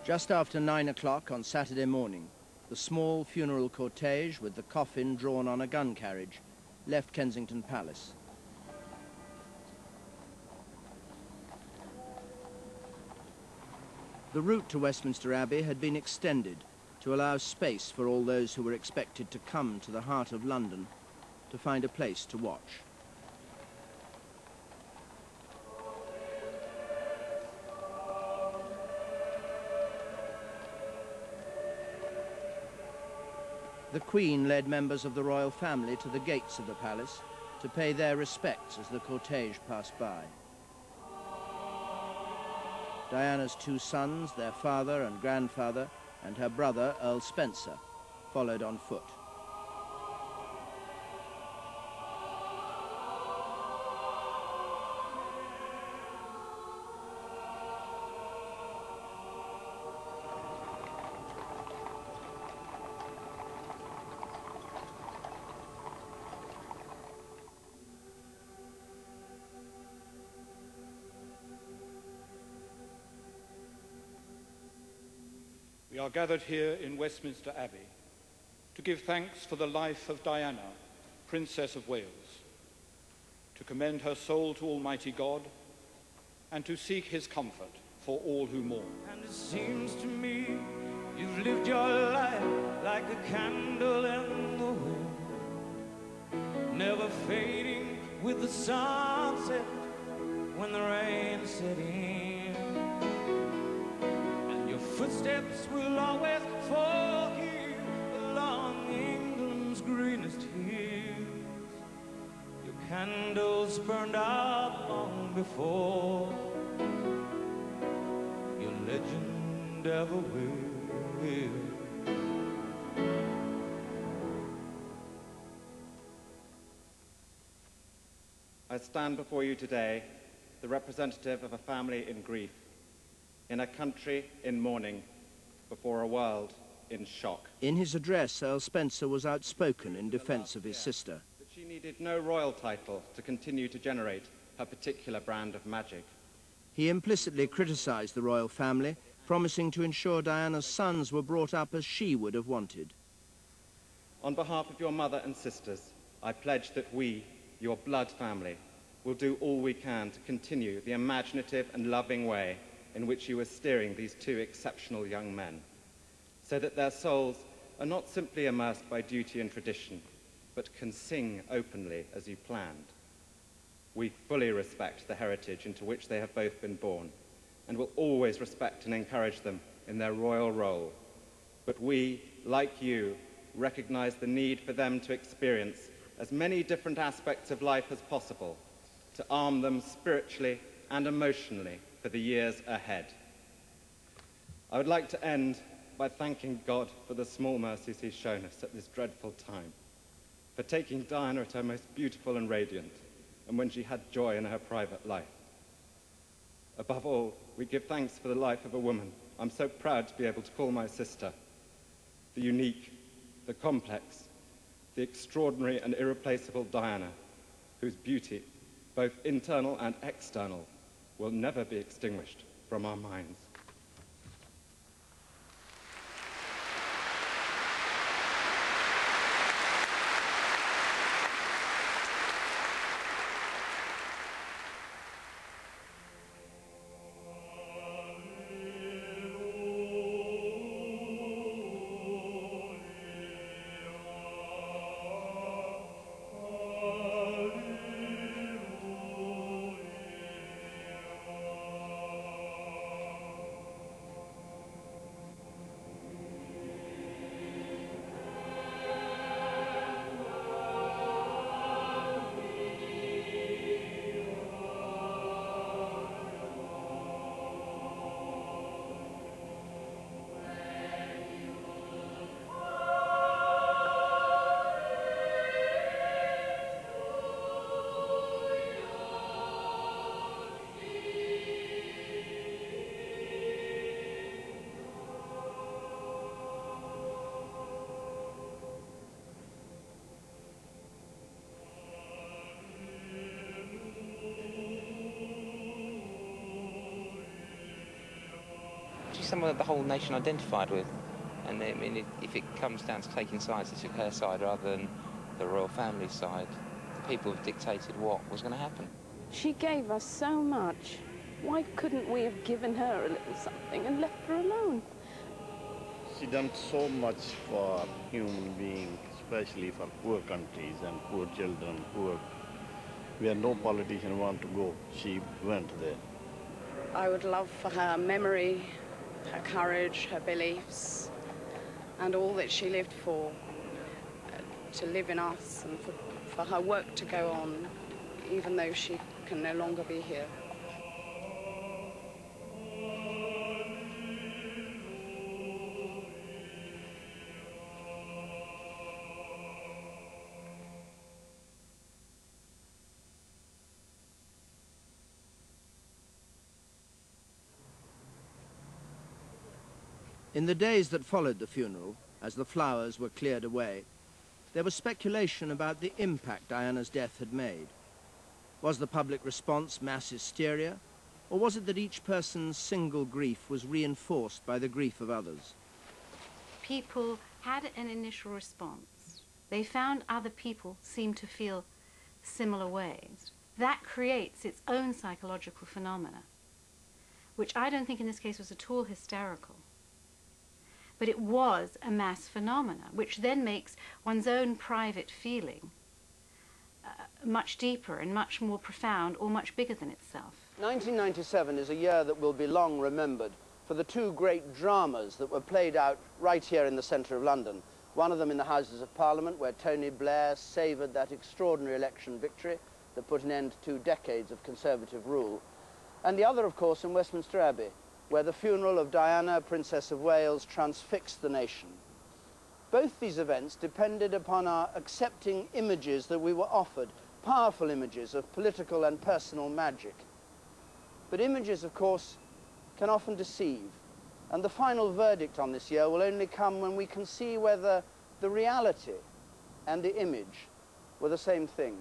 Just after 9 o'clock on Saturday morning, the small funeral cortege with the coffin drawn on a gun carriage left Kensington Palace. The route to Westminster Abbey had been extended to allow space for all those who were expected to come to the heart of London to find a place to watch. The Queen led members of the royal family to the gates of the palace to pay their respects as the cortege passed by. Diana's two sons, their father and grandfather, and her brother, Earl Spencer, followed on foot. We are gathered here in Westminster Abbey to give thanks for the life of Diana, Princess of Wales, to commend her soul to Almighty God, and to seek his comfort for all who mourn. And it seems to me you've lived your life like a candle in the wind, never fading with the sunset when the rain set in. Footsteps will always fall here along England's greenest hills. Your candles burned out long before your legend ever will. I stand before you today, the representative of a family in grief, in a country in mourning, before a world in shock. In his address, Earl Spencer was outspoken in defense of his sister. That she needed no royal title to continue to generate her particular brand of magic. He implicitly criticized the royal family, promising to ensure Diana's sons were brought up as she would have wanted. On behalf of your mother and sisters, I pledge that we, your blood family, will do all we can to continue the imaginative and loving way in which you are steering these two exceptional young men, so that their souls are not simply immersed by duty and tradition, but can sing openly as you planned. We fully respect the heritage into which they have both been born, and will always respect and encourage them in their royal role. But we, like you, recognize the need for them to experience as many different aspects of life as possible, to arm them spiritually and emotionally for the years ahead. I would like to end by thanking God for the small mercies he's shown us at this dreadful time, for taking Diana at her most beautiful and radiant, and when she had joy in her private life. Above all, we give thanks for the life of a woman I'm so proud to be able to call my sister, the unique, the complex, the extraordinary and irreplaceable Diana, whose beauty, both internal and external, will never be extinguished from our minds. someone that the whole nation identified with. And I mean, if it comes down to taking sides, they took her side rather than the royal family side. The people have dictated what was going to happen. She gave us so much. Why couldn't we have given her a little something and left her alone? She done so much for human beings, especially for poor countries and poor children, where no politician want to go. She went there. I would love for her memory, her courage, her beliefs, and all that she lived for, to live in us, and for her work to go on, even though she can no longer be here. In the days that followed the funeral, as the flowers were cleared away, there was speculation about the impact Diana's death had made. Was the public response mass hysteria, or was it that each person's single grief was reinforced by the grief of others? People had an initial response. They found other people seemed to feel similar ways. That creates its own psychological phenomena, which I don't think in this case was at all hysterical. But it was a mass phenomena, which then makes one's own private feeling much deeper and much more profound, or much bigger than itself. 1997 is a year that will be long remembered for the two great dramas that were played out right here in the centre of London. One of them in the Houses of Parliament, where Tony Blair savoured that extraordinary election victory that put an end to 2 decades of Conservative rule. And the other, of course, in Westminster Abbey, where the funeral of Diana, Princess of Wales, transfixed the nation. Both these events depended upon our accepting images that we were offered, powerful images of political and personal magic. But images, of course, can often deceive, and the final verdict on this year will only come when we can see whether the reality and the image were the same thing.